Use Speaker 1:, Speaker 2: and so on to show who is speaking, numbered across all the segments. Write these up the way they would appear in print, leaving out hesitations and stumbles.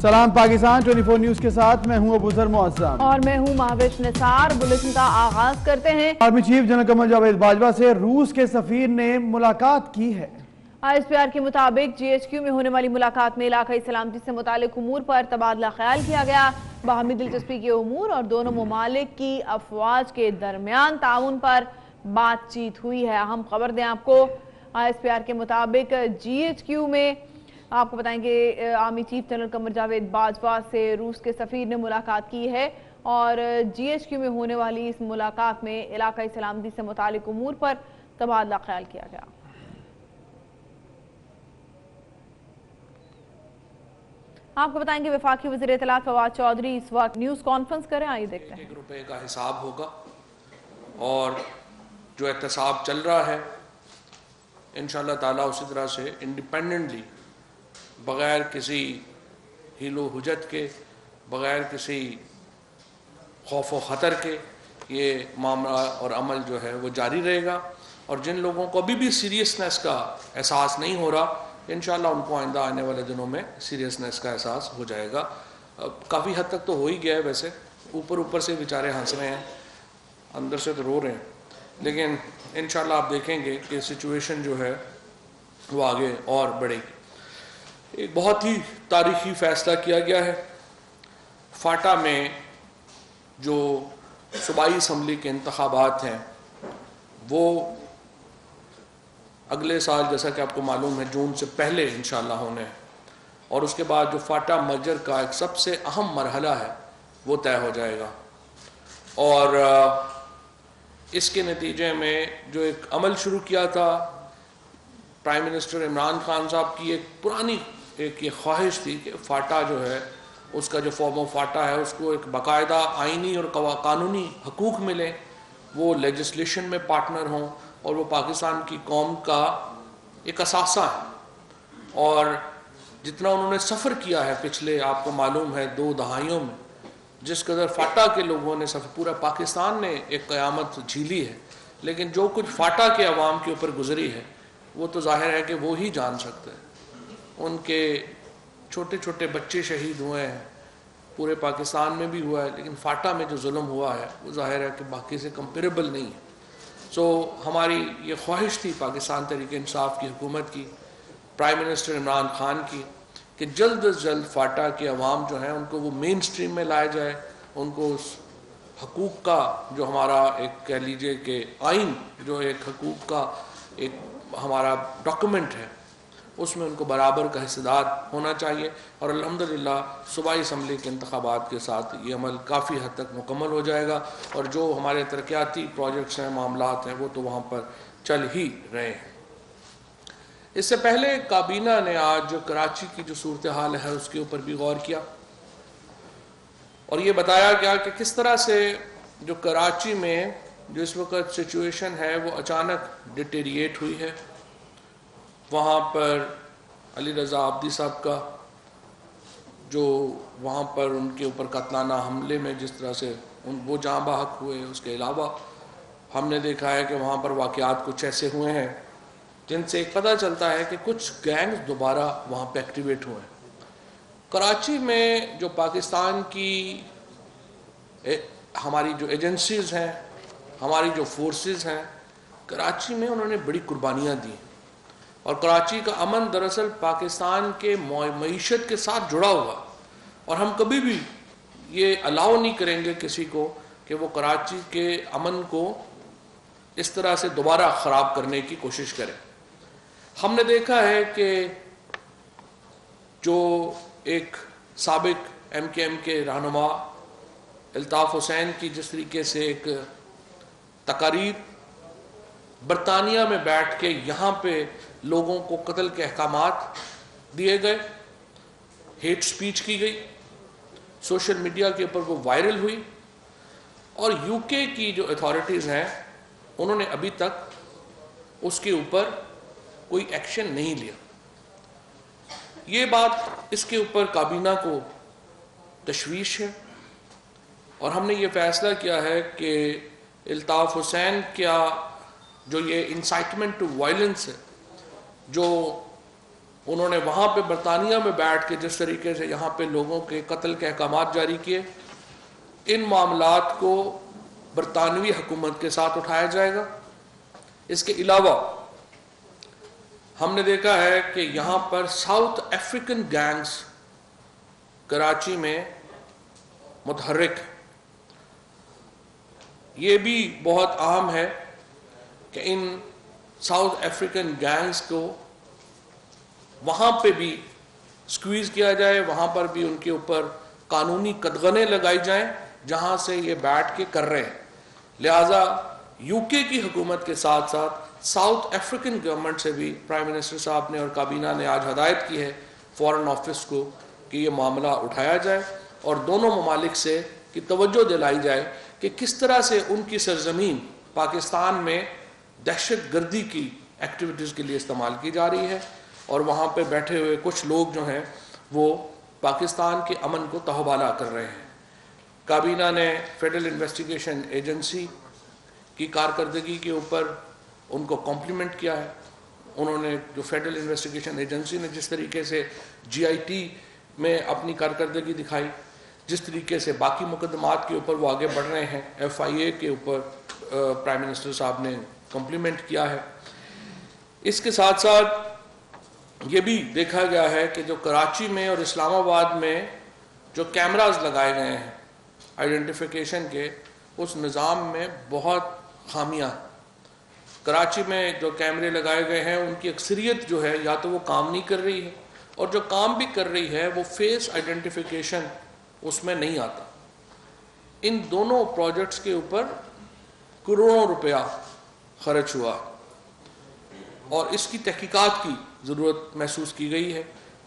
Speaker 1: سلام پاکستان 24 نیوز کے ساتھ میں ہوں ابوذر معظم
Speaker 2: اور میں ہوں مہوش نثار۔ بلیٹن کا آغاز کرتے ہیں۔
Speaker 1: Army chief general Qamar Javed Bajwa سے روس کے سفیر نے ملاقات کی ہے۔
Speaker 2: ISPR کے مطابق GHQ میں ہونے والی ملاقات میں علاقائی سلامتی سے متعلق امور پر تبادلہ خیال کیا گیا۔ باہمی دلچسپی کے امور اور دونوں ممالک کی افواج کے درمیان تعاون پر بات چیت ہوئی ہے۔ اہم خبر دیں آپ کو، ISPR کے مطابق GHQ میں آپ کو بتائیں کہ army chief general Qamar Javed Bajwa سے روس کے سفیر نے ملاقات کی ہے اور GHQ میں ہونے والی اس ملاقات میں علاقائی سلامتی سے متعلق امور پر تبادلہ خیال کیا گیا۔ آپ کو بتائیں کہ وفاقی وزیر اطلاعات فواد چودھری اس وقت نیوز کانفرنس کریں، آئیے دیکھتے ہیں۔
Speaker 3: 1 روپے کا حساب ہوگا اور جو احتساب چل رہا ہے انشاءاللہ تعالیٰ اسی طرح سے انڈیپینڈنٹلی بغیر کسی حیل و حجت کے، بغیر کسی خوف و خطر کے یہ معاملہ اور عمل جو ہے وہ جاری رہے گا، اور جن لوگوں کو ابھی بھی سیریسنس کا احساس نہیں ہو رہا انشاءاللہ ان کو آئندہ آنے والے دنوں میں سیریسنس کا احساس ہو جائے گا۔ کافی حد تک تو ہو ہی گیا ہے، ویسے اوپر سے بیچارے ہنس رہے ہیں، اندر سے تو رو رہے ہیں، لیکن انشاءاللہ آپ دیکھیں گے کہ سچویشن جو ہے وہ آگے اور بڑھے گی۔ ایک بہت ہی تاریخی فیصلہ کیا گیا ہے۔ فاٹا میں جو صوبائی اسمبلی کے انتخابات ہیں وہ اگلے سال جیسا کہ آپ کو معلوم ہے جون سے پہلے انشاءاللہ ہونے ہیں، اور اس کے بعد جو فاٹا مرجر کا ایک سب سے اہم مرحلہ ہے وہ طے ہو جائے گا، اور اس کے نتیجے میں جو ایک عمل شروع کیا تھا پرائم منسٹر عمران خان صاحب کی، ایک پرانی ایک یہ خواہش تھی کہ فاٹا جو ہے اس کا جو فارم آف فاٹا ہے اس کو ایک باقاعدہ آئینی اور قانونی حقوق ملیں، وہ لیجسلیشن میں پارٹنر ہوں، اور وہ پاکستان کی قوم کا ایک اثاثہ ہے۔ اور جتنا انہوں نے سفر کیا ہے پچھلے آپ کو معلوم ہے 2 دہائیوں میں، جس قدر فاٹا کے لوگوں نے سفر، پورا پاکستان نے ایک قیامت جھیلی ہے، لیکن جو کچھ فاٹا کے عوام کے اوپر گزری ہے وہ تو ظاہر ہے کہ وہ ہی جان سکتے ہیں۔ ان کے چھوٹے چھوٹے بچے شہید ہوئے ہیں، پورے پاکستان میں بھی ہوا ہے، لیکن فاٹا میں جو ظلم ہوا ہے وہ ظاہر ہے کہ باقی سے کمپیریبل نہیں ہے۔ سو ہماری یہ خواہش تھی پاکستان تحریک انصاف کی حکومت کی، پرائم منسٹر عمران خان کی، کہ جلد از جلد فاٹا کے عوام جو ہیں ان کو وہ مین سٹریم میں لایا جائے، ان کو اس حقوق کا جو ہمارا ایک کہہ لیجئے کہ آئین جو ایک حقوق کا ایک ہمارا ڈاکومنٹ ہے اس میں ان کو برابر کا حصہ دار ہونا چاہیے، اور الحمدللہ صوبائی اسمبلی کے انتخابات کے ساتھ یہ عمل کافی حد تک مکمل ہو جائے گا، اور جو ہمارے ترقیاتی پروجیکٹس ہیں، معاملات ہیں، وہ تو وہاں پر چل ہی رہے ہیں۔ اس سے پہلے کابینہ نے آج کراچی کی جو صورتحال ہے اس کے اوپر بھی غور کیا، اور یہ بتایا گیا کہ کس طرح سے جو کراچی میں جو اس وقت سچویشن ہے وہ اچانک ڈیٹیریٹ ہوئی ہے۔ وہاں پر علی رضا عابدی صاحب کا جو وہاں پر ان کے اوپر قاتلانہ حملے میں جس طرح سے وہ جاں بحق ہوئے، اس کے علاوہ ہم نے دیکھا ہے کہ وہاں پر واقعات کچھ ایسے ہوئے ہیں جن سے ایک پتہ چلتا ہے کہ کچھ گینگز دوبارہ وہاں پہ ایکٹیویٹ ہوئے ہیں۔ کراچی میں جو پاکستان کی ہماری جو ایجنسیز ہیں، ہماری جو فورسز ہیں، کراچی میں انہوں نے بڑی قربانیاں دی، اور کراچی کا امن دراصل پاکستان کے معیشت کے ساتھ جڑا ہوا، اور ہم کبھی بھی یہ الاؤ نہیں کریں گے کسی کو کہ وہ کراچی کے امن کو اس طرح سے دوبارہ خراب کرنے کی کوشش کرے۔ ہم نے دیکھا ہے کہ جو ایک سابق MKM کے رہنما الطاف حسین کی جس طریقے سے ایک تقاریر برطانیہ میں بیٹھ کے یہاں پہ لوگوں کو قتل کے احکامات دیے گئے، ہیٹ سپیچ کی گئی، سوشل میڈیا کے اوپر وہ وائرل ہوئی، اور UK کی جو اتھارٹیز ہیں انہوں نے ابھی تک اس کے اوپر کوئی ایکشن نہیں لیا۔ یہ بات اس کے اوپر کابینہ کو تشویش ہے، اور ہم نے یہ فیصلہ کیا ہے کہ الطاف حسین کیا جو یہ انسائٹمنٹ ٹو وائلنس ہے جو انہوں نے وہاں پہ برطانیہ میں بیٹھ کے جس طریقے سے یہاں پہ لوگوں کے قتل کے احکامات جاری کیے، ان معاملات کو برطانوی حکومت کے ساتھ اٹھایا جائے گا۔ اس کے علاوہ ہم نے دیکھا ہے کہ یہاں پر ساؤتھ افریقن گینگز کراچی میں متحرک، یہ بھی بہت اہم ہے کہ ان ساؤتھ افریقن گینگز کو وہاں پہ بھی سکویز کیا جائے، وہاں پر بھی ان کے اوپر قانونی قدغنیں لگائی جائیں جہاں سے یہ بیٹھ کے کر رہے ہیں۔ لہٰذا یو کے کی حکومت کے ساتھ ساتھ ساؤتھ افریقن گورنمنٹ سے بھی پرائم منسٹر صاحب نے اور کابینہ نے آج ہدایت کی ہے فارن آفس کو کہ یہ معاملہ اٹھایا جائے اور دونوں ممالک سے کی توجہ دلائی جائے کہ کس طرح سے ان کی سرزمین پاکستان میں دہشت گردی کی ایکٹیویٹیز کے لیے استعمال کی جا رہی ہے، اور وہاں پہ بیٹھے ہوئے کچھ لوگ جو ہیں وہ پاکستان کے امن کو تہوالہ کر رہے ہیں۔ کابینہ نے فیڈرل انویسٹیگیشن ایجنسی کی کارکردگی کے اوپر ان کو کمپلیمنٹ کیا ہے۔ انہوں نے جو فیڈرل انویسٹیگیشن ایجنسی نے جس طریقے سے جی آئی ٹی میں اپنی کارکردگی دکھائی، جس طریقے سے باقی مقدمات کے اوپر وہ آگے بڑھ رہے ہیں، ایف آئی اے کے اوپر پرائم منسٹر صاحب نے کمپلیمنٹ کیا ہے۔ اس کے ساتھ ساتھ یہ بھی دیکھا گیا ہے کہ جو کراچی میں اور اسلام آباد میں جو کیمراز لگائے گئے ہیں آئیڈینٹیفیکیشن کے، اس نظام میں بہت خامیاں ہیں۔ کراچی میں جو کیمرے لگائے گئے ہیں ان کی اکثریت جو ہے یا تو وہ کام نہیں کر رہی ہے، اور جو کام بھی کر رہی ہے وہ فیس آئیڈینٹیفیکیشن اس میں نہیں آتا۔ ان دونوں پروجیکٹس کے اوپر کروڑوں روپیہ خرچ ہوا اور اس کی تحقیقات کی ضرورت محسوس کی گئی ہے۔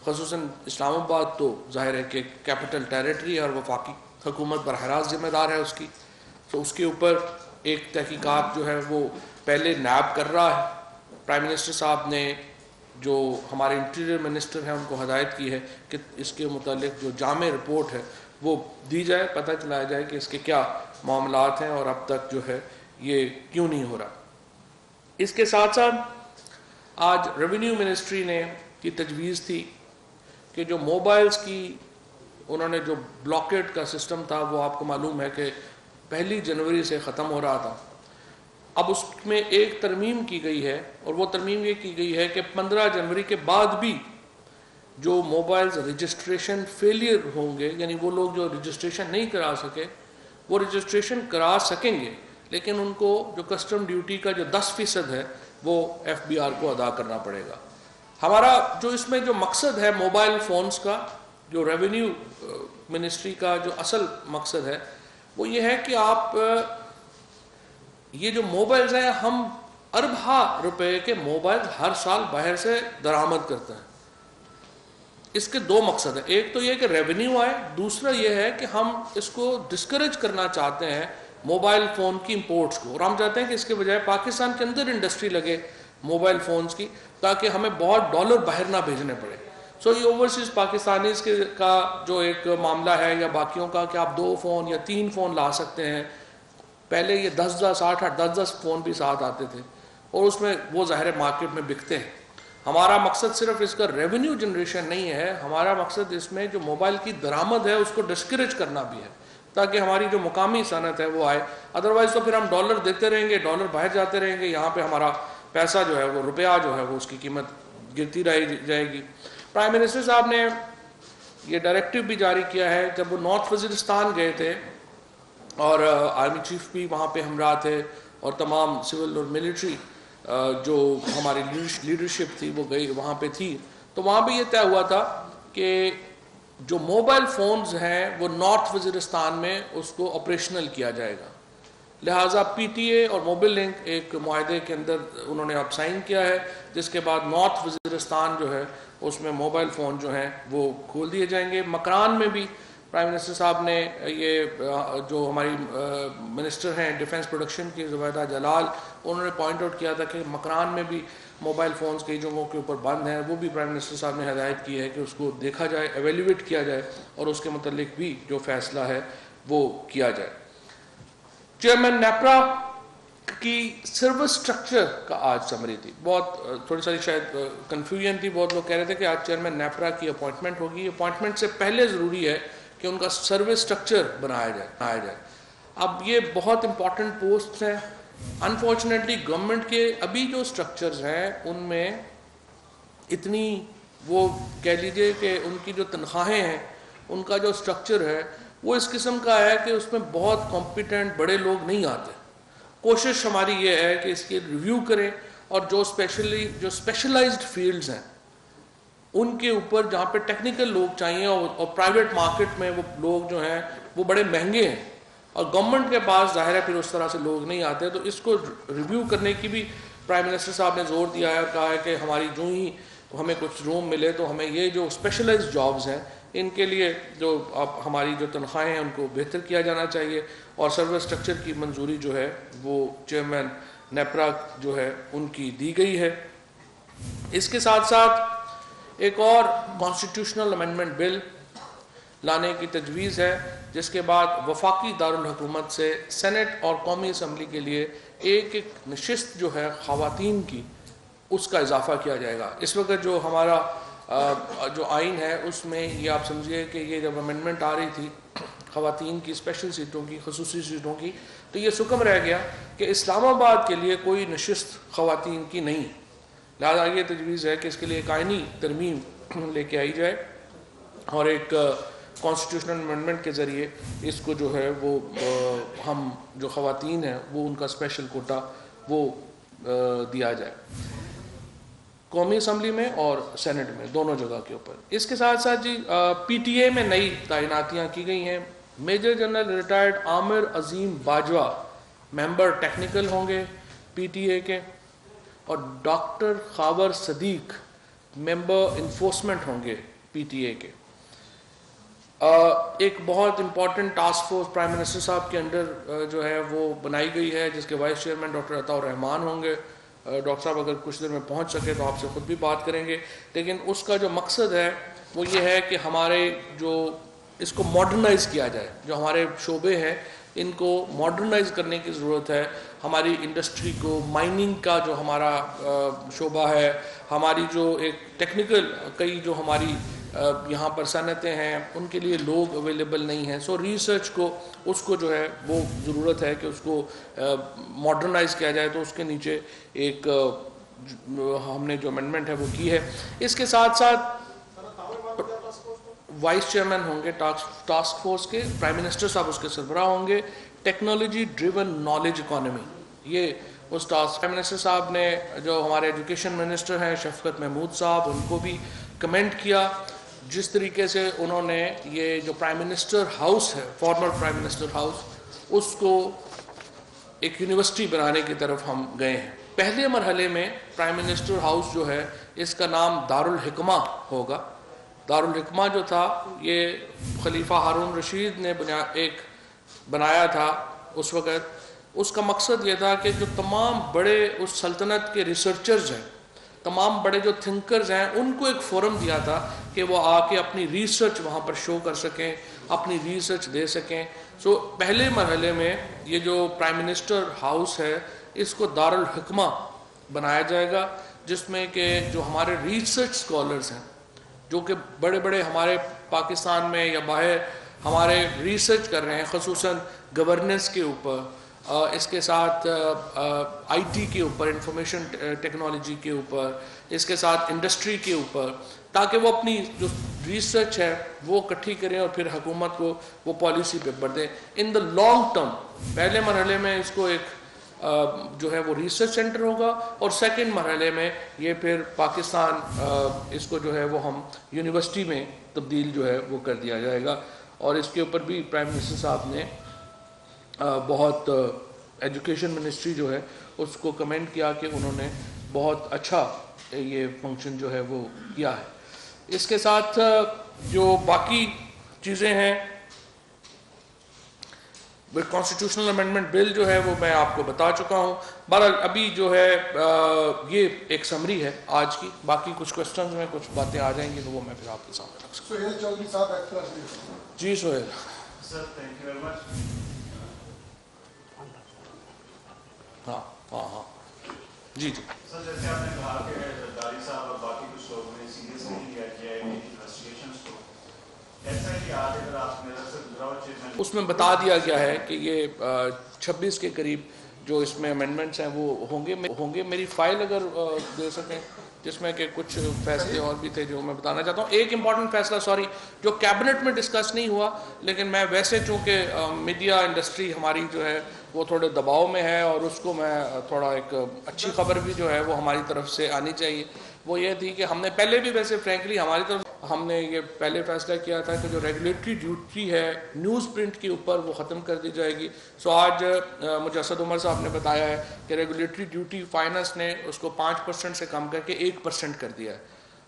Speaker 3: خصوصاً اسلام آباد تو ظاہر ہے کہ کیپٹل ٹیریٹری ہے اور وفاقی حکومت براہ راست ذمہ دار ہے اس کی، تو اس کے اوپر ایک تحقیقات جو ہے وہ پہلے نیب کر رہا ہے۔ پرائم منسٹر صاحب نے جو ہمارے انٹیریئر منسٹر ہیں ان کو ہدایت کی ہے کہ اس کے متعلق جو جامع رپورٹ ہے وہ دی جائے، پتہ چلایا جائے کہ اس کے کیا معاملات ہیں اور اب تک جو ہے یہ کیوں نہیں ہو رہا۔ اس کے ساتھ ساتھ آج ریونیو منسٹری نے کی تجویز تھی کہ جو موبائلز کی انہوں نے جو بلاکیٹ کا سسٹم تھا وہ آپ کو معلوم ہے کہ 1 جنوری سے ختم ہو رہا تھا، اب اس میں ایک ترمیم کی گئی ہے، اور وہ ترمیم یہ کی گئی ہے کہ 15 جنوری کے بعد بھی جو موبائلز رجسٹریشن فیلئر ہوں گے، یعنی وہ لوگ جو رجسٹریشن نہیں کرا سکے وہ رجسٹریشن کرا سکیں گے، لیکن ان کو جو کسٹم ڈیوٹی کا جو 10% ہے وہ ایف بی آر کو ادا کرنا پڑے گا۔ ہمارا جو اس میں جو مقصد ہے موبائل فونز کا، جو ریونیو منسٹری کا جو اصل مقصد ہے وہ یہ ہے کہ آپ یہ جو موبائلز ہیں، ہم اربہ روپے کے موبائل ہر سال باہر سے درآمد کرتے ہیں۔ اس کے 2 مقصد ہیں، ایک تو یہ کہ ریونیو آئے، دوسرا یہ ہے کہ ہم اس کو ڈسکریج کرنا چاہتے ہیں موبائل فون کی امپورٹس کو، اور ہم چاہتے ہیں کہ اس کے بجائے پاکستان کے اندر انڈسٹری لگے موبائل فونز کی، تاکہ ہمیں بہت ڈالر باہر نہ بھیجنے پڑے۔ سو یہ اوورسیز پاکستانیز کا جو ایک معاملہ ہے یا باقیوں کا کہ آپ 2 فون یا 3 فون لا سکتے ہیں، پہلے یہ 10 فون بھی ساتھ آتے تھے اور اس میں وہ ظاہر مارکیٹ میں بکتے ہیں۔ ہمارا مقصد صرف اس کا ریونیو جنریشن نہیں ہے، ہمارا مقصد اس میں جو موبائل کی درآمد ہے اس کو ڈسکریج کرنا بھی ہے، تاکہ ہماری جو مقامی صنعت ہے وہ آئے۔ ادروائز تو پھر ہم ڈالر دیتے رہیں گے، ڈالر باہر جاتے رہیں گے، یہاں پہ ہمارا پیسہ جو ہے وہ روپیہ جو ہے وہ اس کی قیمت گرتی جائے گی۔ پرائم منسٹر صاحب نے یہ ڈائریکٹیو بھی جاری کیا ہے، جب وہ نارتھ وزیرستان گئے تھے اور آرمی چیف بھی وہاں پہ ہمراہ تھے اور تمام سول اور ملٹری جو ہماری لیڈرشپ تھی وہ گئی وہاں پہ تھی، تو وہاں پہ یہ طے ہوا تھا کہ جو موبائل فونز ہیں وہ نارتھ وزیرستان میں اس کو آپریشنل کیا جائے گا۔ لہٰذا پی ٹی اے اور موبل لنک ایک معاہدے کے اندر انہوں نے اب سائن کیا ہے، جس کے بعد نارتھ وزیرستان جو ہے اس میں موبائل فون جو ہیں وہ کھول دیے جائیں گے۔ مکران میں بھی پرائم منسٹر صاحب نے یہ جو ہماری منسٹر ہیں ڈیفنس پروڈکشن کی زبیدہ جلال، انہوں نے پوائنٹ آؤٹ کیا تھا کہ مکران میں بھی موبائل فونز کئی جگہوں کے اوپر بند ہیں، وہ بھی پرائم منسٹر صاحب نے ہدایت کی ہے کہ اس کو دیکھا جائے، ایویلیویٹ کیا جائے اور اس کے متعلق بھی جو فیصلہ ہے وہ کیا جائے۔ چیئرمین نیپرا की सर्विस स्ट्रक्चर का आज समरी थी। बहुत थोड़ी सारी शायद कन्फ्यूजन थी, बहुत लोग कह रहे थे कि आज चेयरमैन नेपरा की अपॉइंटमेंट होगी। अपॉइंटमेंट से पहले ज़रूरी है कि उनका सर्विस स्ट्रक्चर बनाया जाए। अब ये बहुत इंपॉर्टेंट पोस्ट हैं। अनफॉर्चुनेटली गवर्नमेंट के अभी जो स्ट्रक्चर्स हैं उनमें इतनी, वो कह लीजिए कि उनकी जो तनख्वाहें हैं, उनका जो स्ट्रक्चर है वो इस किस्म का है कि उसमें बहुत कॉम्पिटेंट बड़े लोग नहीं आते। कोशिश हमारी ये है कि इसकी रिव्यू करें और जो स्पेशलाइज्ड फील्ड्स हैं उनके ऊपर जहाँ पे टेक्निकल लोग चाहिए और प्राइवेट मार्केट में वो लोग जो हैं वो बड़े महंगे हैं और गवर्नमेंट के पास ज़ाहिर है फिर उस तरह से लोग नहीं आते, तो इसको रिव्यू करने की भी प्राइम मिनिस्टर साहब ने ज़ोर दिया है और कहा है कि हमारी जो ही हमें कुछ रूम मिले तो हमें ये जो स्पेशलाइज्ड जॉब्स हैं इनके लिए जो हमारी जो तनख्वाहें हैं उनको बेहतर किया जाना चाहिए और सर्विस स्ट्रक्चर की मंजूरी जो है वो चेयरमैन नेपरा जो है उनकी दी गई है। इसके साथ साथ एक और कॉन्स्टिट्यूशनल अमेंडमेंट बिल लाने की तजवीज़ है, जिसके बाद वफाकी दारुल हुकूमत से सेनेट और कौमी असम्बली के लिए एक नशिस्त जो है ख़वातीन की, उसका इजाफ़ा किया जाएगा। इस वक्त जो हमारा जो आइन है उसमें ये आप समझिए कि ये जब अमेंडमेंट आ रही थी ख़वातीन की स्पेशल सीटों की, खसूसी सीटों की, तो ये सुकम रह गया कि इस्लामाबाद के लिए कोई नशिस्त ख़वातीन की नहीं। लिहाजा ये तजवीज़ है कि इसके लिए एक आइनी तरमीम लेके आई जाए और एक कॉन्स्टिट्यूशनल अमेंडमेंट के ज़रिए इसको जो है वो हम जो ख़वातीन हैं वो उनका स्पेशल कोटा वो दिया जाए कौमी असम्बली में और सेनेट में, दोनों जगह के ऊपर। इसके साथ साथ जी पीटीए में नई तैनातियाँ की गई हैं। मेजर जनरल रिटायर्ड आमिर अजीम बाजवा मेंबर टेक्निकल होंगे पीटीए के और doctor Khawar Sadiq member enforcement होंगे पीटीए के। एक बहुत important task force prime minister साहब के अंडर जो है वो बनाई गई है, जिसके vice chairman doctor Ataur Rahman होंगे। डॉक्टर साहब अगर कुछ देर में पहुंच सके तो आपसे ख़ुद भी बात करेंगे, लेकिन उसका जो मकसद है वो ये है कि हमारे जो इसको मॉडर्नाइज़ किया जाए, जो हमारे शोबे हैं इनको मॉडर्नाइज़ करने की ज़रूरत है। हमारी इंडस्ट्री को, माइनिंग का जो हमारा शोबा है, हमारी जो एक टेक्निकल कई जो हमारी यहाँ पर सनतें हैं उनके लिए लोग अवेलेबल नहीं हैं। सो रिसर्च को उसको जो है वो ज़रूरत है कि उसको मॉडर्नाइज़ किया जाए, तो उसके नीचे एक हमने जो अमेंडमेंट है वो की है। इसके साथ साथ वाइस चेयरमैन होंगे टास्क फोर्स के, प्राइम मिनिस्टर साहब उसके सरबराह होंगे। टेक्नोलॉजी ड्रिवन नॉलेज इकॉनमी, ये उस टास्क प्राइम मिनिस्टर साहब ने जो हमारे एजुकेशन मिनिस्टर हैं शफकत महमूद साहब, उनको भी कमेंट किया जिस तरीके से उन्होंने ये जो प्राइम मिनिस्टर हाउस है, फॉर्मर प्राइम मिनिस्टर हाउस, उसको एक यूनिवर्सिटी बनाने की तरफ हम गए हैं। पहले मरहले में प्राइम मिनिस्टर हाउस जो है इसका नाम दारुल हिकमा होगा। दारुल हिकमा जो था ये खलीफा हारून रशीद ने बनाया था उस वक़्त। उसका मकसद ये था कि जो तमाम बड़े उस सल्तनत के रिसर्चर्स हैं, तमाम बड़े जो थिंकर्स हैं, उनको एक फोरम दिया था कि वो आके अपनी रिसर्च वहाँ पर शो कर सकें, अपनी रिसर्च दे सकें। सो पहले मरहले में ये जो प्राइम मिनिस्टर हाउस है इसको दारुल हिकमा बनाया जाएगा, जिसमें कि जो हमारे रिसर्च स्कॉलर्स हैं, जो कि बड़े बड़े हमारे पाकिस्तान में या बाहर हमारे रिसर्च कर रहे हैं, ख़ुसूसन गवर्नेंस के ऊपर, इसके साथ आईटी के ऊपर, इंफॉर्मेशन टेक्नोलॉजी के ऊपर, इसके साथ इंडस्ट्री के ऊपर, ताकि वो अपनी जो रिसर्च है वो इकट्ठी करें और फिर हुकूमत को वो पॉलिसी पेपर दें इन द लॉन्ग टर्म। पहले मरहले में इसको एक जो है वो रिसर्च सेंटर होगा और सेकंड मरहले में ये फिर पाकिस्तान इसको जो है वो हम यूनिवर्सिटी में तब्दील जो है वो कर दिया जाएगा। और इसके ऊपर भी प्राइम मिनिस्टर साहब ने बहुत एजुकेशन मिनिस्ट्री जो है उसको कमेंट किया कि उन्होंने बहुत अच्छा ये फंक्शन जो है वो किया है। इसके साथ जो बाकी चीज़ें हैं, कॉन्स्टिट्यूशनल अमेंडमेंट बिल जो है वो मैं आपको बता चुका हूँ। बहरहाल अभी जो है ये एक समरी है आज की, बाकी कुछ क्वेश्चंस में कुछ बातें आ जाएंगी तो वो मैं फिर आपके सामने रख सकता हूँ।
Speaker 4: सोहेल चौधरी साहब,
Speaker 3: जी Sohail
Speaker 5: sir, thank you very much.
Speaker 3: हाँ हाँ हाँ जी जी
Speaker 5: सर, जैसे आपने कहा कि जरदारी साहब और बाकी कुछ लोगों ने सीरियस नहीं लिया कि इन्वेस्टिगेशंस को, ऐसा है कि आज अगर आप मेरा से गुजरात चेयरमैन,
Speaker 3: उसमें बता दिया गया है कि ये 26 के करीब जो इसमें अमेंडमेंट्स हैं वो होंगे। मेरी फाइल अगर दे सकें जिसमें कि कुछ फैसले और भी थे जो मैं बताना चाहता हूँ। एक इम्पॉर्टेंट फैसला जो कैबिनेट में डिस्कस नहीं हुआ, लेकिन मैं वैसे चूँकि मीडिया इंडस्ट्री हमारी जो है वो थोड़े दबाव में है और उसको मैं थोड़ा एक अच्छी खबर भी जो है वो हमारी तरफ से आनी चाहिए, वो ये थी कि हमने पहले भी वैसे फ्रैंकली हमारी तरफ हमने ये पहले फैसला किया था कि जो रेगुलेटरी ड्यूटी है न्यूज़ प्रिंट के ऊपर वो ख़त्म कर दी जाएगी। सो आज मुजस्सद उमर साहब ने बताया है कि रेगुलेटरी ड्यूटी फाइनेंस ने उसको 5% से कम करके 1% कर दिया है।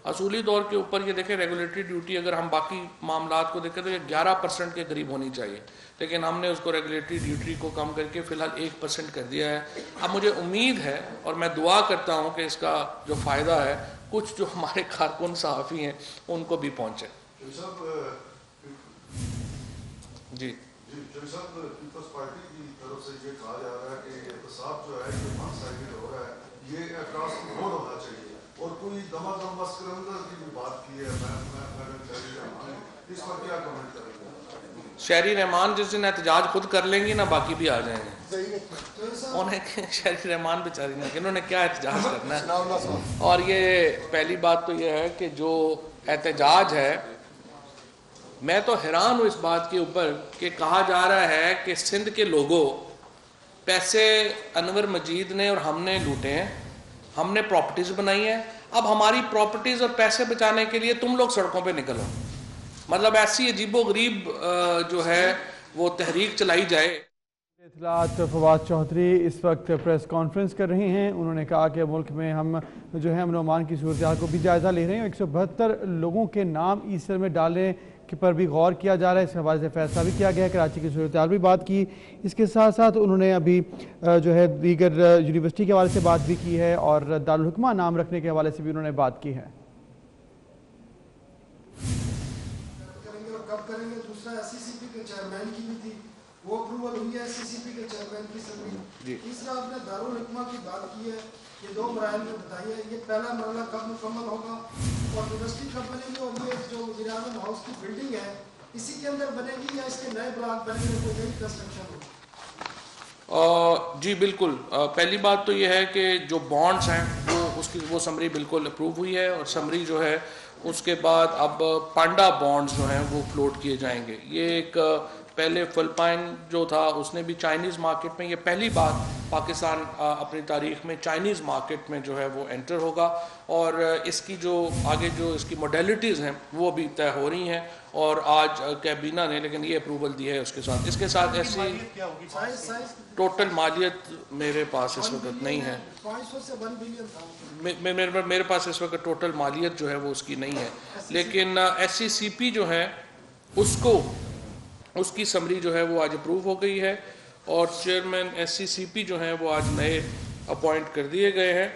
Speaker 3: असूली दौर के ऊपर ये देखें रेगुलेटरी ड्यूटी अगर हम बाकी मामलात को देखें तो ये 11% के करीब होनी चाहिए, लेकिन हमने उसको रेगुलेटरी ड्यूटी को कम करके फ़िलहाल 1% कर दिया है। अब मुझे उम्मीद है और मैं दुआ करता हूँ कि इसका जो फ़ायदा है कुछ जो हमारे कारकुन सहाफ़ी हैं उनको भी पहुँचे। जी
Speaker 4: पीपल्स पार्टी की तरफ से ये कहा जा रहा है कि एहतसाब जो है ये वन साइडेड हो रहा है, ये अक्रॉस द बोर्ड होना चाहिए, और कोई दमादम मस्करंदर की भी बात की है। इस पर क्या कमेंट करेंगे?
Speaker 3: शहरी रहमान जिस दिन एहतजाज खुद कर लेंगी ना बाकी भी आ जाएंगे। उन्हें शहरी रहमान बेचारी ने इन्होंने क्या एहतजाज करना है। और ये पहली बात तो ये है कि जो एहतजाज है, मैं तो हैरान हूँ इस बात के ऊपर कि कहा जा रहा है कि सिंध के लोगों पैसे अनवर मजीद ने और हमने लूटे हैं, हमने प्रॉपर्टीज़ बनाई हैं, अब हमारी प्रॉपर्टीज़ और पैसे बचाने के लिए तुम लोग सड़कों पे निकलो। मतलब ऐसी अजीबोगरीब जो है वो तहरीक चलाई जाए।
Speaker 1: इत्तलात फवाद चौधरी इस वक्त प्रेस कॉन्फ्रेंस कर रहे हैं। उन्होंने कहा कि मुल्क में हम जो है अमन ओमान की सूरत को भी जायज़ा ले रहे हैं। 172 लोगों के नाम ईसर में डालने के पर भी गौर किया जा रहा है। इस हवाले से फैसला भी किया गया है। कराची की सूरत भी बात की। इसके साथ साथ उन्होंने अभी जो है दीगर यूनिवर्सिटी के हवाले से बात भी की है और दारुल हुक्मा नाम रखने के हवाले से भी उन्होंने बात की है।
Speaker 6: कब करेंगे? दूसरा एससीसीपी के चेयरमैन की भी थी, वो अप्रूवल हुई है एससीसीपी के चेयरमैन की सभी। तीसरा आपने दारुल हुक्मा की बात की है, ये 2 मराहल में बताइए, ये पहला मरला कब मुकम्मल होगा और यूनिवर्सिटी कब बनेगी, और ये जो वज़ीर-ए-आज़म हाउस की बिल्डिंग है इसी के अंदर बनेगी या इसके नए ब्लॉक बनेंगे, कोई नई कंस्ट्रक्शन हो?
Speaker 3: जी बिल्कुल। पहली बात तो ये है कि जो बॉन्ड्स हैं वो समरी बिल्कुल अप्रूव हुई है, और समरी जो है उसके बाद अब पांडा बॉन्ड्स जो हैं वो फ्लोट किए जाएंगे। ये एक पहले फिलिपाइन जो था उसने भी चाइनीज़ मार्केट में, ये पहली बार पाकिस्तान अपनी तारीख में चाइनीज़ मार्केट में जो है वो एंटर होगा, और इसकी जो आगे जो इसकी मोडेलिटीज़ हैं वो भी तय हो रही हैं, और आज कैबिना ने लेकिन ये अप्रूवल दी है उसके साथ। इसके साथ ऐसी टोटल मालियत मेरे पास इस वक्त नहीं है,
Speaker 6: 500 से 1 बिलियन था।
Speaker 3: मेरे पास इस वक्त टोटल मालियत जो है वो उसकी नहीं है, लेकिन SCCP जो है उसकी समरी जो है वो आज अप्रूव हो गई है, और चेयरमैन SCCP जो हैं वो आज नए अपॉइंट कर दिए गए हैं।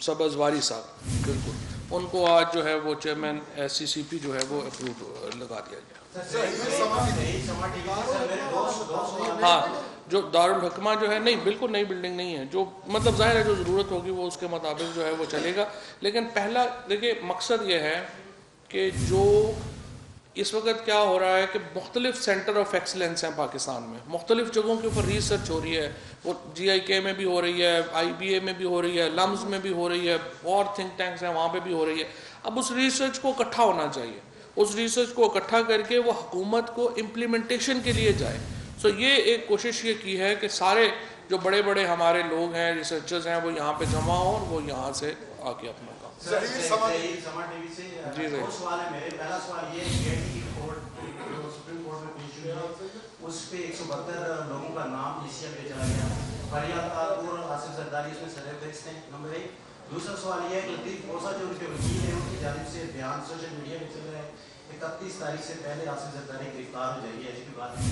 Speaker 3: सबज़वारी साहब, बिल्कुल, उनको आज जो है वो चेयरमैन SCCP जो है वो अप्रूव लगा दिया गया। हाँ, जो दारुल हुक्मा जो है, नहीं बिल्कुल नई बिल्डिंग नहीं है, जो मतलब ज़ाहिर है जो ज़रूरत होगी वो उसके मुताबिक जो है वो चलेगा। लेकिन पहला देखिए मकसद ये है कि जो इस वक्त क्या हो रहा है कि मुख्तलिफ सेंटर ऑफ एक्सलेंस हैं पाकिस्तान में, मुख्तलिफ जगहों के ऊपर रिसर्च हो रही है, वो GIK में भी हो रही है, IBA में भी हो रही है, लम्स में भी हो रही है, और थिंक टैंक्स हैं वहाँ पे भी हो रही है। अब उस रिसर्च को इकट्ठा होना चाहिए, उस रिसर्च को इकट्ठा करके वो हुकूमत को इम्प्लीमेंटेशन के लिए जाए। सो ये एक कोशिश ये की है कि सारे जो बड़े बड़े हमारे लोग हैं, रिसर्चर्स हैं, वो यहाँ पे जमा हो और वो यहाँ से आके अपना काम।
Speaker 5: जी भाई, सवाल है मेरे। पहला सवाल ये है कि सुप्रीम कोर्ट में पेश हुई है, उस पे 172 लोगों का नाम ECM पे चला गया। फरियाद ताकूर, आसिफ जरदारी इसमें सरफहरिस्त हैं, नंबर 1। दूसरा सवाल ये है कि लतीफ़ कोसा जो उनके वकील हैं उनकी जानिब से बयान सोशल मीडिया में चल रहा है 31 तारीख से पहले आसिफ जरदारी गिरफ्तार हो जाएगी, ऐसी कोई बात नहीं?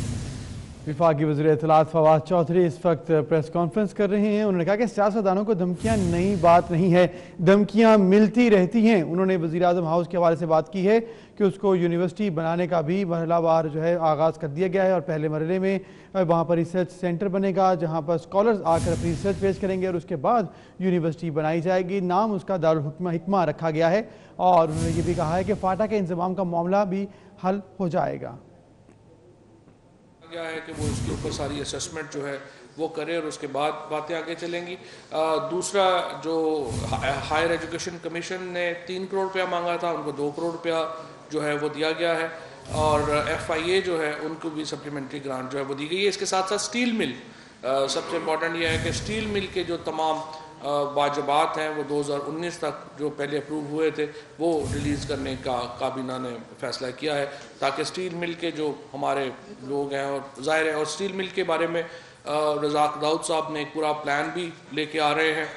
Speaker 1: वफाकी वज़ीर इत्तलात फवाद चौधरी इस वक्त प्रेस कॉन्फ्रेंस कर रहे हैं। उन्होंने कहा कि सियासतदानों को धमकियां नई बात नहीं है, धमकियां मिलती रहती हैं। उन्होंने वज़ीर आज़म हाउस के हवाले से बात की है कि उसको यूनिवर्सिटी बनाने का भी मरहलावार जो है आगाज़ कर दिया गया है और पहले मरहले में वहाँ पर रिसर्च सेंटर बनेगा जहाँ पर स्कॉलर्स आकर अपनी रिसर्च पेश करेंगे और उसके बाद यूनिवर्सिटी बनाई जाएगी। नाम उसका दारुल हिकमा रखा गया है और उन्होंने ये भी कहा है कि फाटा के इंतज़ाम का मामला भी हल हो जाएगा।
Speaker 3: क्या है कि वो इसके ऊपर सारी असेसमेंट जो है वो करे और उसके बाद बातें आगे चलेंगी। दूसरा जो हायर एजुकेशन कमीशन ने 3 करोड़ रुपया मांगा था, उनको 2 करोड़ रुपया जो है वो दिया गया है और FIA जो है उनको भी सप्लीमेंट्री ग्रांट जो है वो दी गई है। इसके साथ साथ स्टील मिल, सबसे इम्पॉर्टेंट ये है कि स्टील मिल के जो तमाम वाजबात हैं वो 2019 तक जो पहले अप्रूव हुए थे वो रिलीज़ करने का काबीना ने फैसला किया है ताकि स्टील मिल के जो हमारे लोग हैं और ज़ाहिर है और स्टील मिल के बारे में रज़ाक दाऊद साहब ने एक पूरा प्लान भी लेके आ रहे हैं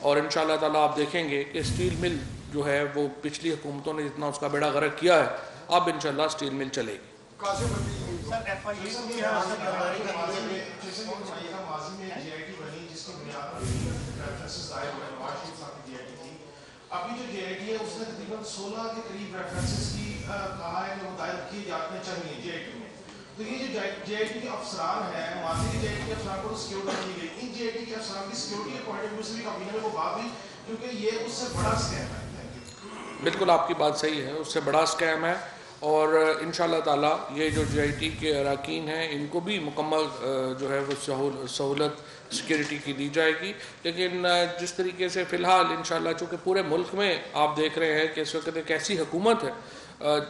Speaker 3: और इंशाअल्लाह ताला आप देखेंगे कि स्टील मिल जो है वो पिछली हुकूमतों ने जितना उसका बेड़ा गर्क किया है अब इंशाअल्लाह स्टील मिल चलेगी।
Speaker 7: अभी जो JIT है उसने तकरीबन 16 के करीब रेफरेंसेस की कहा है कि वो दायर किए जाने चाहिए JIT में। तो ये जो JIT के अफसरान हैं, माजी के JIT के अफसरान को सिक्योरिटी दी गई, इन JIT के अफसरान की सिक्योरिटी के पॉइंट ऑफ व्यू से भी काबीना में वो बात हुई क्योंकि ये उससे बड़ा स्कैम है।
Speaker 3: बिल्कुल आपकी बात सही है, उससे बड़ा स्कैम है और इंशाअल्लाह ताला ये जो JIT के अरकान हैं इनको भी मुकम्मल जो है वो सहूलत सिक्योरिटी की दी जाएगी। लेकिन जिस तरीके से फ़िलहाल इंशाअल्लाह चूँकि पूरे मुल्क में आप देख रहे हैं कि इस वक्त एक ऐसी हुकूमत है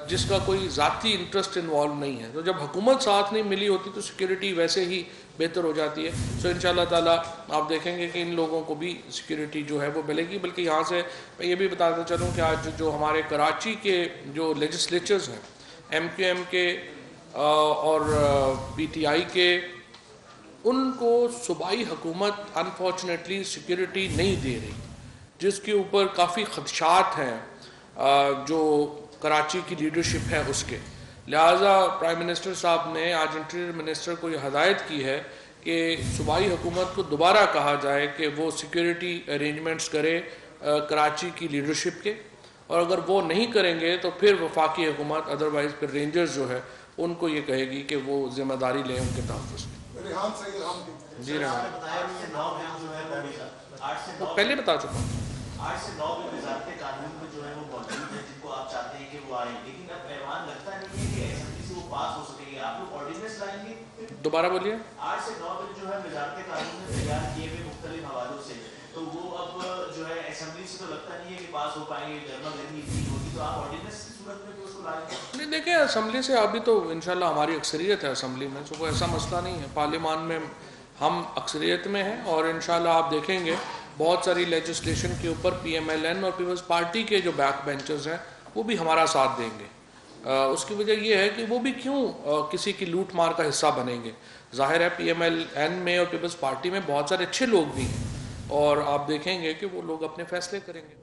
Speaker 3: जिसका कोई ज़ाती इंटरेस्ट इन्वॉल्व नहीं है, तो जब हुकूमत साथ नहीं मिली होती तो सिक्योरिटी वैसे ही बेहतर हो जाती है। सो इंशाअल्लाह ताला आप देखेंगे कि इन लोगों को भी सिक्योरिटी जो है वो मिलेगी। बल्कि यहाँ से मैं ये भी बताता चलूँ कि आज जो हमारे कराची के जो लेजिस्लेचर्स हैं MQM के और PTI के, उनको सूबाई हुकूमत अनफॉर्चुनेटली सिक्योरिटी नहीं दे रही, जिसके ऊपर काफ़ी खदशात हैं जो कराची की लीडरशिप है उसके। लिहाजा प्राइम मिनिस्टर साहब ने आज इंटीरियर मिनिस्टर को ये हदायत की है कि सूबाई हुकूमत को दोबारा कहा जाए कि वो सिक्योरिटी अरेंजमेंट्स करे कराची की लीडरशिप के, और अगर वो नहीं करेंगे तो फिर वफाकी हुकूमत अदरवाइज़ फिर रेंजर्स जो है उनको ये कहेगी कि वो ज़िम्मेदारी लें उनके तहफ़्फ़ुज़ की। जी रेहान तो पहले बता चुका हूँ
Speaker 8: 8 से 9 में वज़ारत कानून में जो है वो मौजूद है जिनको आप चाहते हैं कि वो आए, लेकिन अब पैमान लगता नहीं है कि असेंबली से वो पास हो सकेंगे। आप लोग ऑर्डिनेंस लाएंगे?
Speaker 3: दोबारा बोलिए।
Speaker 8: 8 से 9 में जो है वज़ारत कानून में तैयार किए हुए मुख्तलिफ हवालों से, तो वो अब जो है असेंबली से तो लगता नहीं है कि पास हो पाएंगे, गर्मा गर्मी इतनी होगी, तो आप ऑर्डिनेंस की सूरत में भी उसको लाएंगे?
Speaker 3: नहीं देखिए, असेंबली से अभी तो इंशाल्लाह हमारी अक्सरियत है असेंबली में, तो कोई ऐसा मसला नहीं है। पार्लियामान में हम अक्सरियत में हैं और इंशाल्लाह आप देखेंगे बहुत सारी लेजिस्लेशन के ऊपर PMLN और पीपल्स पार्टी के जो बैक बेंचर्स हैं वो भी हमारा साथ देंगे। उसकी वजह ये है कि वो भी क्यों किसी की लूट मार का हिस्सा बनेंगे। ज़ाहिर है PMLN में और पीपल्स पार्टी में बहुत सारे अच्छे लोग भी हैं और आप देखेंगे कि वो लोग अपने फैसले करेंगे।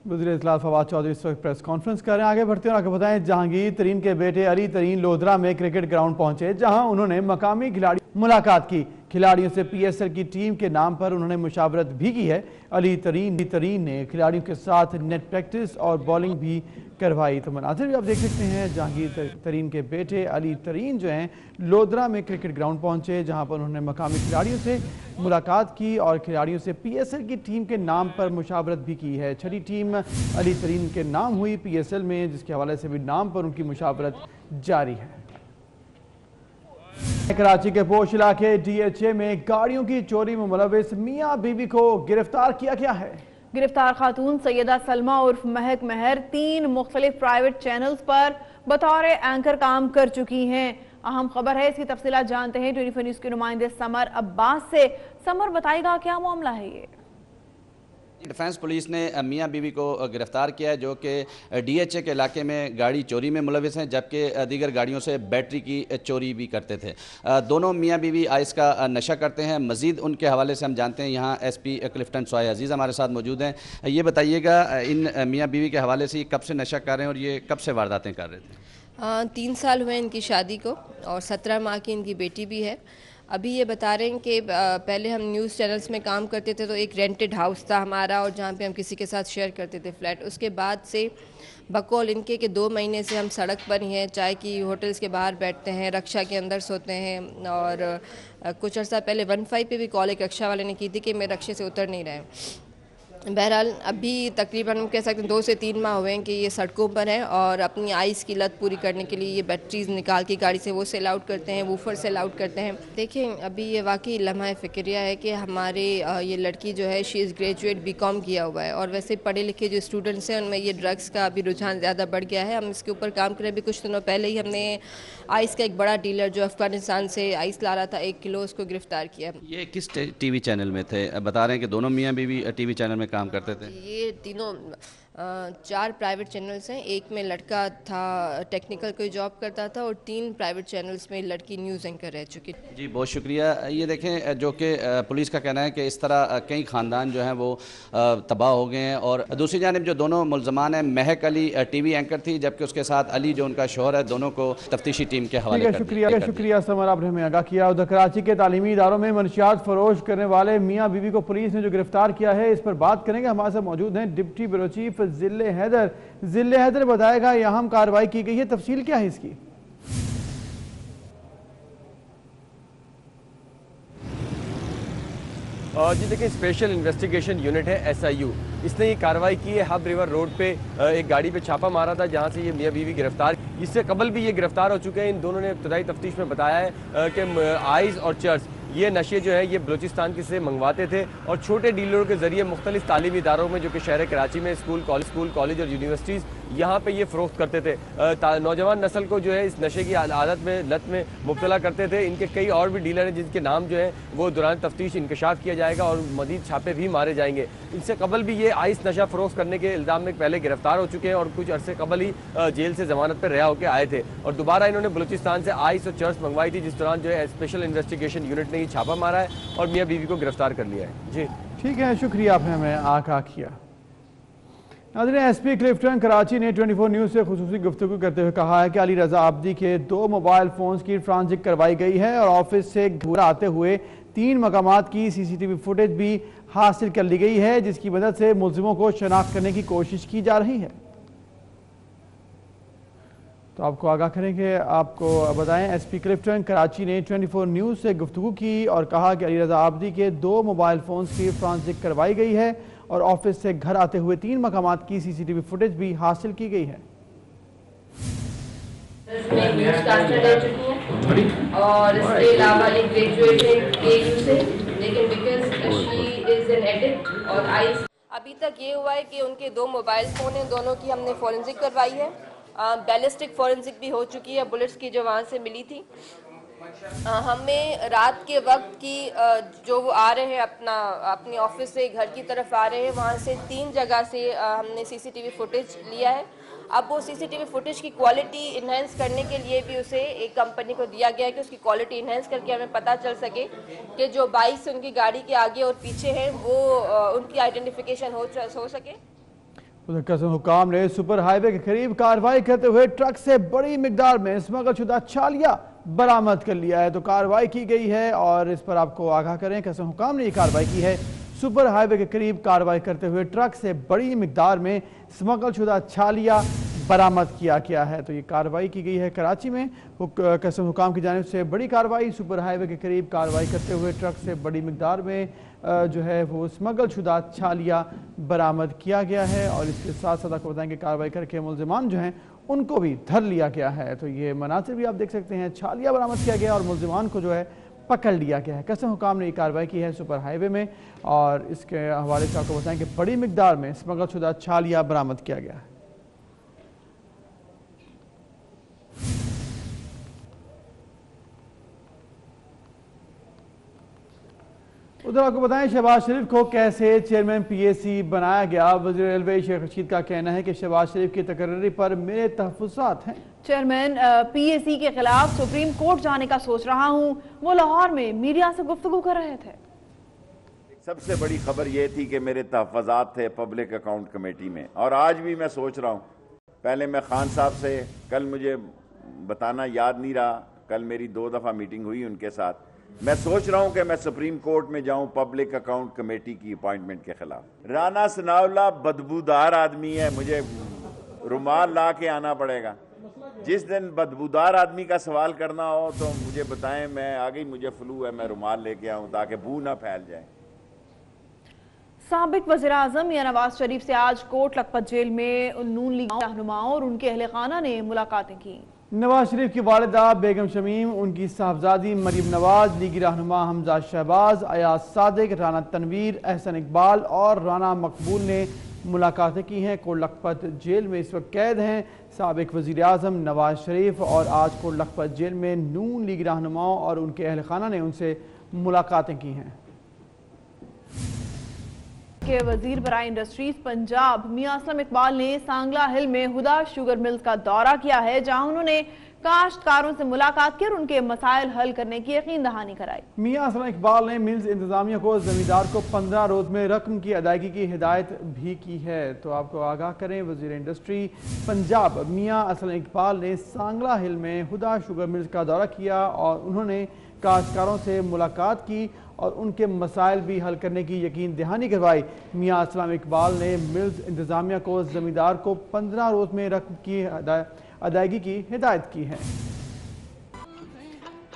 Speaker 1: वज़ीर इत्तलात फवाद चौधरी इस वक्त प्रेस कॉन्फ्रेंस कर रहे हैं। आगे बढ़ते हैं और आगे बताएं, जहांगीर तरीन के बेटे अली तरीन लोधरा में क्रिकेट ग्राउंड पहुंचे, जहां उन्होंने मकामी खिलाड़ी मुलाकात की। खिलाड़ियों से PSL की टीम के नाम पर उन्होंने मुशावरत भी की है। अली तरीन ने खिलाड़ियों के साथ नेट प्रैक्टिस और बॉलिंग भी करवाई। तो मनाज़िर भी आप देख सकते हैं। जहांगीर तरीन के बेटे अली तरीन जो हैं लोधरा में क्रिकेट ग्राउंड पहुंचे, जहां पर उन्होंने मकामी खिलाड़ियों से मुलाकात की और खिलाड़ियों से PSL की टीम के नाम पर मुशावरत भी की है। 6ठी टीम अली तरीन के नाम हुई PSL में, जिसके हवाले से भी नाम पर उनकी मुशावरत जारी है। कराची के पोश इलाके DHA में गाड़ियों की चोरी में मुलविस मियाँ बीवी को गिरफ्तार किया गया है।
Speaker 2: गिरफ्तार खातून सैयदा सलमा उर्फ महक महर 3 मुख्तलिफ प्राइवेट चैनल्स पर बतौर एंकर काम कर चुकी हैं। अहम खबर है, इसकी तफसीलात जानते हैं 24 न्यूज़ के नुमाइंदे समर अब्बास से। समर बताएगा क्या मामला है ये?
Speaker 9: डिफेंस पुलिस ने मियां बीवी को गिरफ्तार किया है जो कि DHA के इलाके में गाड़ी चोरी में मुलविस हैं, जबकि दीगर गाड़ियों से बैटरी की चोरी भी करते थे। दोनों मियां बीवी आइस का नशा करते हैं। मज़ीद उनके हवाले से हम जानते हैं। यहाँ SP क्लिफ्टन सोया अजीज़ हमारे साथ मौजूद हैं। ये बताइएगा, इन मियां बीवी के हवाले से कब से नशा कर रहे हैं और ये कब से वारदातें कर रहे थे?
Speaker 10: 3 साल हुए इनकी शादी को और 17 माह की इनकी बेटी भी है। अभी ये बता रहे हैं कि पहले हम न्यूज़ चैनल्स में काम करते थे तो एक रेंटेड हाउस था हमारा और जहाँ पे हम किसी के साथ शेयर करते थे फ्लैट। उसके बाद से बकौल इनके कि 2 महीने से हम सड़क पर ही हैं, चाय की होटल्स के बाहर बैठते हैं, रक्षा के अंदर सोते हैं। और कुछ अर्सा पहले 15 पे भी कॉल एक रक्षा वाले ने की थी कि मैं रक्षे से उतर नहीं रहे। बहरहाल अभी तकरीबन हम कह सकते हैं 2 से 3 माह हुए हैं कि ये सड़कों पर हैं और अपनी आइस की लत पूरी करने के लिए ये बैटरीज निकाल के गाड़ी से वो सेल आउट करते हैं, वूफर सेल आउट करते हैं। देखें, अभी ये वाकई लम्हा फ़िक्रिया है कि हमारे ये लड़की जो है शी इज़ ग्रेजुएट BCom किया हुआ है और वैसे पढ़े लिखे जो स्टूडेंट्स हैं उनमें ये ड्रग्स का अभी रुझान ज़्यादा बढ़ गया है। हम इसके ऊपर काम करें। अभी कुछ दिनों पहले ही हमने आइस का एक बड़ा डीलर जो अफ़गानिस्तान से आइस ला रहा था 1 किलो, उसको गिरफ़्तार किया।
Speaker 9: ये किस TV चैनल में थे? बता रहे हैं कि दोनों मियाँ बीवी TV चैनल में काम करते थे।
Speaker 10: ये तीनों 4 प्राइवेट चैनल्स हैं। एक में लड़का था टेक्निकल कोई जॉब करता था और 3 प्राइवेट चैनल्स में लड़की न्यूज़ एंकर रह चुकी।
Speaker 9: जी बहुत शुक्रिया। ये देखें, जो कि पुलिस का कहना है कि इस तरह कई ख़ानदान जो हैं वो तबाह हो गए हैं। और दूसरी जानिब जो दोनों मुलजमान हैं, महक अली TV एंकर थी, जबकि उसके साथ अली जो उनका शोहर है, दोनों को तफ्तीशी टीम के हवाले कर दिया।
Speaker 1: शुक्रिया समर, आपने हमें आगाह किया। उधर कराची के तालीमी इदारों में मनशियात फरोश करने वाले मियाँ बीवी को पुलिस ने जो गिरफ्तार किया है, इस पर बात करेंगे। हमारे साथ मौजूद हैं डिप्टी ब्यूरो चीफ ज़िले हैदर बताएगा ये अहम कार्रवाई की गई है, तफसील क्या है इसकी?
Speaker 11: जी देखिए, स्पेशल इन्वेस्टिगेशन यूनिट है SIU, इसने ये कार्रवाई की है। हब रिवर रोड पे एक गाड़ी पे छापा मारा था जहां से ये मियाँ बीवी गिरफ्तार। इससे कबल भी ये गिरफ्तार हो चुके हैं। इन दोनों ने इब्तदाई तफ्तीश में बताया है कि आइस और चर्च ये नशे जो है ये बलूचिस्तान के से मंगवाते थे और छोटे डीलरों के जरिए मुख्तलिफ तालीमी इदारों में जो कि शहर कराची में स्कूल कॉलेज और यूनिवर्सिटीज़ यहाँ पे ये फ़रोख्त करते थे। नौजवान नस्ल को जो है इस नशे की आदत में लत में मुब्तला करते थे। इनके कई और भी डीलर हैं जिनके नाम जो है वो दौरान तफ्तीश इंकशाफ किया जाएगा और मज़ीद छापे भी मारे जाएंगे। इनसे कबल भी ये आइस नशा फ़रोख्त करने के इल्ज़ाम में पहले गिरफ्तार हो चुके हैं और कुछ अरसे कबल ही जेल से ज़मानत पर रिहा होकर आए थे और दोबारा इन्होंने बलूचिस्तान से आइस और चर्च मंगवाई थी, जिस दौरान जो है स्पेशल इन्वेस्टिगेशन यूनिट ने छापा मारा है और मियाँ बीवी को गिरफ्तार कर लिया है। जी
Speaker 1: ठीक है, शुक्रिया, आपने हमें आगाह किया। नाज़रीन, SP क्लिफ्टन कराची ने 24 न्यूज़ से खुसूसी गुफ्तगू करते हुए कहा है कि अली रज़ा आब्दी के 2 मोबाइल फ़ोन्स की फॉरेंसिक करवाई गई है और ऑफिस से घर आते हुए 3 मकामात की CCTV फुटेज भी हासिल कर ली गई है, जिसकी मदद से मुलजिमों को शनाख्त करने की कोशिश की जा रही है। तो आपको आगाह करेंगे, आपको बताएं SP क्लिफ्टन कराची ने 24 न्यूज़ से गुफ्तगू की और कहा कि अली रज़ा आब्दी के 2 मोबाइल फ़ोन्स की फॉरेंसिक करवाई गई है और ऑफिस से घर आते हुए 3 मकामात की CCTV फुटेज भी हासिल की गई है।
Speaker 10: और इसके अलावा एक ग्रेजुएट है KU से, लेकिन because she is an addict और आइस। अभी तक ये हुआ है कि उनके 2 मोबाइल फ़ोन हैं, दोनों की हमने फॉरेंसिक करवाई है। बैलिस्टिक फॉरेंसिक भी हो चुकी है, बुलेट्स की जो वहाँ से मिली थी। हमें रात के वक्त की जो वो आ रहे हैं अपनी ऑफिस से घर की तरफ आ रहे हैं, वहाँ से 3 जगह से हमने CCTV फुटेज लिया है। अब वो CCTV फुटेज की क्वालिटी इन्हेंस करने के लिए भी उसे एक कंपनी को दिया गया है कि उसकी क्वालिटी इन्हेंस करके हमें पता चल सके कि जो बाइक्स उनकी गाड़ी के आगे और पीछे हैं वो उनकी आइडेंटिफिकेशन हो सके।
Speaker 1: उधर कसम हुकाम ने सुपर हाईवे के करीब कार्रवाई करते हुए ट्रक से बड़ी मिकदार में स्मगल शुदा छालिया बरामद कर लिया है। तो कार्रवाई की गई है और इस पर आपको आगाह करें, कसम हुकाम ने ये कार्रवाई की है। सुपर हाईवे के करीब कार्रवाई करते हुए ट्रक से बड़ी मिकदार में स्मगल शुदा छालिया बरामद किया गया है। तो ये कार्रवाई की गई है कराची में। कसम हुकाम की जानिब से बड़ी कार्रवाई, सुपर हाईवे के करीब कार्रवाई करते हुए ट्रक से बड़ी मिकदार में जो है वो स्मगल शुदा छालिया बरामद किया गया है। और इसके साथ साथ आपको बताएंगे कार्रवाई करके मुलजिमान जो हैं उनको भी धर लिया गया है। तो ये मनासिर भी आप देख सकते हैं, छालिया बरामद किया गया और मुलजिमान को जो है पकड़ लिया गया है। कसम हुकाम ने ये कार्रवाई की है सुपर हाईवे में और इसके हवाले से आपको बताएं कि बड़ी मिकदार में स्मगल शुदा छालिया बरामद किया गया है। उधर आपको बताएं शहबाज शरीफ को कैसे चेयरमैन PAC बनाया गया। वज़ीर रेलवे शेख रशीद का कहना है कि शहबाज शरीफ की तकर्री पर मेरे तहफ़्फ़ुज़ात हैं।
Speaker 2: चेयरमैन PAC के खिलाफ सुप्रीम कोर्ट जाने का सोच रहा हूँ। वो लाहौर में मीडिया से गुफ्तगू कर रहे थे।
Speaker 12: सबसे बड़ी खबर ये थी कि मेरे तहफ़्फ़ुज़ात थे पब्लिक अकाउंट कमेटी में, और आज भी मैं सोच रहा हूँ। पहले मैं खान साहब से, कल मुझे बताना याद नहीं रहा, कल मेरी 2 दफ़ा मीटिंग हुई उनके साथ। मैं सोच रहा हूं कि मैं सुप्रीम कोर्ट में जाऊं पब्लिक अकाउंट कमेटी की अपॉइंटमेंट के खिलाफ। राना सनाउल्लाह बदबूदार आदमी है, मुझे रुमाल ला के आना पड़ेगा। जिस दिन बदबूदार आदमी का सवाल करना हो तो मुझे बताएं, मैं आ गई, मुझे फ्लू है, मैं रुमाल लेके आऊं ताकि बू ना फैल जाए।
Speaker 2: साबिक वज़ीर आज़म मियां नवाज शरीफ से आज कोट लखपत जेल में नून लीग रहनुमाओं और उनके अहले खाना ने मुलाकातें की।
Speaker 1: नवाज शरीफ की वालिदा बेगम शमीम, उनकी साहबजादी मरीम नवाज, लीगी रहनुमा हमजा शहबाज, अयाज सादिक, राना तनवीर, एहसन इकबाल और राना मकबूल ने मुलाकातें की हैं। कोट लखपत जेल में इस वक्त कैद हैं साबिक वज़ीर आज़म नवाज शरीफ, और आज कोट लखपत जेल में नून लीगी रहनुमाओं और उनके अहल खाना ने उनसे मुलाकातें की हैं।
Speaker 2: के वजीर बराए इंडस्ट्रीज पंजाब मियां असलम इकबाल ने सांगला हिल में हुदा शुगर मिल्स का दौरा किया है, जहां उन्होंने काश्तकारों से मुलाकात की और उनके मसाइल हल करने की यकीन दहानी कराई।
Speaker 1: मियां असलम इकबाल ने मिल्स इंतजामिया को जमींदार को 15 रोज में रकम की अदायगी की हिदायत भी की है। तो आपको आगाह करें, वजीर इंडस्ट्री पंजाब मियां असलम इकबाल ने सांगला हिल में हुदा शुगर मिल्स का दौरा किया और उन्होंने काश्तकारों से मुलाकात की और उनके मसाइल भी हल करने की यकीन दहानी करवाई। मियां असलम इकबाल ने मिल्स इंतजामिया को जमींदार को 15 रोज में रकम की अदायगी की हिदायत की है।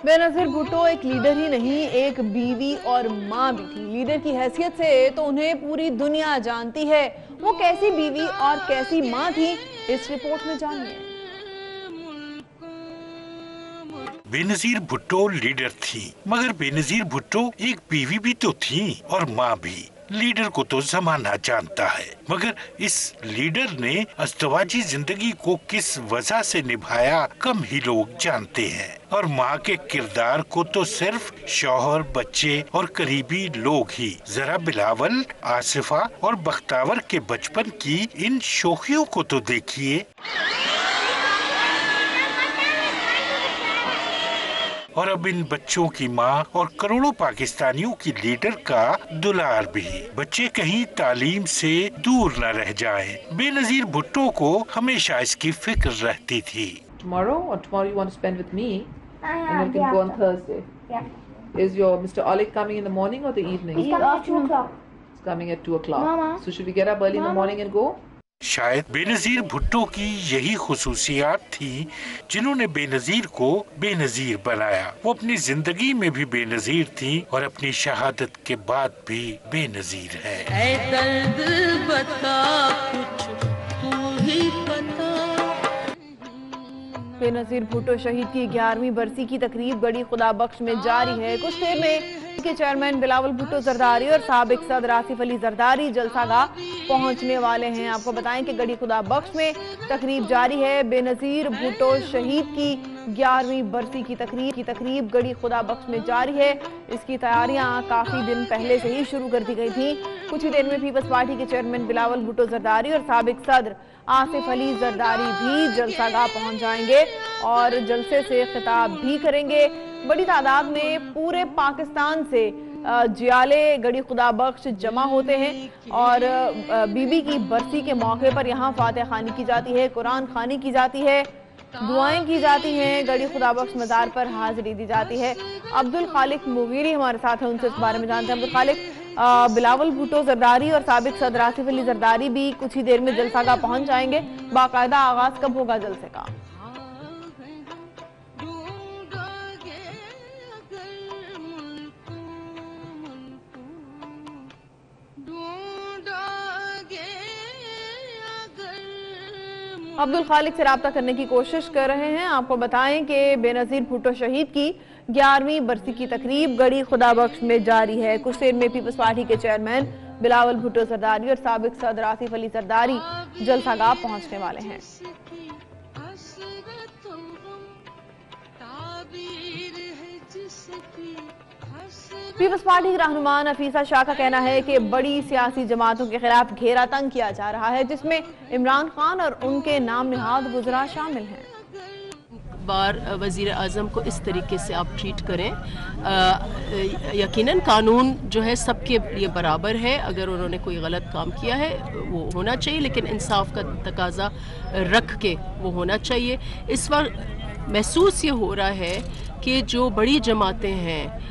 Speaker 2: बेनज़ीर भुट्टो एक लीडर ही नहीं, एक बीवी और माँ भी थी। लीडर की हैसियत से तो उन्हें पूरी दुनिया जानती है। वो कैसी बीवी और कैसी माँ थी, इस रिपोर्ट में जानिए।
Speaker 13: बेनज़ीर भुट्टो लीडर थी, मगर बेनज़ीर भुट्टो एक बीवी भी तो थी और माँ भी। लीडर को तो ज़माना जानता है, मगर इस लीडर ने अज़दवाजी जिंदगी को किस वजह से निभाया कम ही लोग जानते हैं। और माँ के किरदार को तो सिर्फ शौहर, बच्चे और करीबी लोग ही। जरा बिलावल, आसिफा और बख्तावर के बचपन की इन शोखियों को तो देखिए। और अब इन बच्चों की माँ और करोड़ों पाकिस्तानियों की लीडर का दुलार भी। बच्चे कहीं तालीम से दूर न रह जाएं। बेनज़ीर भुट्टो को हमेशा इसकी फिक्र रहती थी।
Speaker 14: Tomorrow you want to spend with me, and you can go on Thursday. Yeah. Is your Mr. Oleg coming in the morning or the evening?
Speaker 15: He's coming at 2 o'clock.
Speaker 14: He's coming at 2 o'clock.
Speaker 15: Mama.
Speaker 14: So should we get up early in the morning and go?
Speaker 13: शायद बेनज़ीर भुट्टो की यही खुसूसियात थी जिन्होंने बेनज़ीर को बेनज़ीर बनाया। वो अपनी जिंदगी में भी बेनज़ीर थी और अपनी शहादत के बाद भी बेनज़ीर है।
Speaker 16: ऐ दर्द बता कुछ तू ही बता।
Speaker 2: बेनज़ीर भुट्टो शहीद की 11वीं बरसी की तकरीब गढ़ी खुदा बख्श में जारी है। कुछ देर में के चेयरमैन बिलावल भुट्टो जरदारी और साबिक सदर आसिफ अली जरदारी जलसागाह पहुंचने वाले हैं। आपको बताएं कि गढ़ी खुदा बख्श में तकरीब जारी है। बेनज़ीर भुट्टो शहीद की 11वीं बरसी की तकरीब गढ़ी खुदा बख्श में जारी है। इसकी तैयारियां काफी दिन पहले से ही शुरू कर दी गई थी। कुछ ही देर में पीपल्स पार्टी के चेयरमैन बिलावल भुट्टो जरदारी और साबिक सदर आसिफ अली जरदारी भी जलसागाह पहुंच जाएंगे और जलसे से खिताब भी करेंगे। बड़ी तादाद में पूरे पाकिस्तान से जियाले गढ़ी खुदा बख्श जमा होते हैं और बीबी की बरसी के मौके पर यहाँ फातिहा खानी की जाती है, कुरान खानी की जाती है, दुआएं की जाती हैं, गढ़ी खुदा बख्श मज़ार पर हाजिरी दी जाती है। अब्दुल खालिक मुगीरी हमारे साथ हैं, उनसे इस बारे में जानते हैं। अब्दुल खालिक, बिलावल भुट्टो जरदारी और साबिक सदर आसिफ अली जरदारी भी कुछ ही देर में जलसागाह पहुंच जाएंगे। बाकायदा आगाज कब होगा जलसे का? अब्दुल खालिक से राब्ता करने की कोशिश कर रहे हैं। आपको बताएं कि बेनज़ीर भुट्टो शहीद की 11वीं बरसी की तकरीब गढ़ी खुदा बख्श में जारी है। कुछ देर में पीपल्स पार्टी के चेयरमैन बिलावल भुट्टो जरदारी और साबिक सदर आसिफ अली जरदारी जलसागाह पहुंचने वाले हैं। पीपल्स पार्टी की रहनुमा नफीसा शाह का कहना है कि बड़ी सियासी जमातों के खिलाफ घेरा तंग किया जा रहा है, जिसमें इमरान खान और उनके नाम निहाद गुजरा शामिल हैं।
Speaker 15: बार वज़ीर आज़म को इस तरीके से आप ट्रीट करें, यकीनन कानून जो है सबके लिए बराबर है। अगर उन्होंने कोई गलत काम किया है वो होना चाहिए, लेकिन इंसाफ का तकाजा रख के वो होना चाहिए। इस वक्त महसूस ये हो रहा है कि जो बड़ी जमातें हैं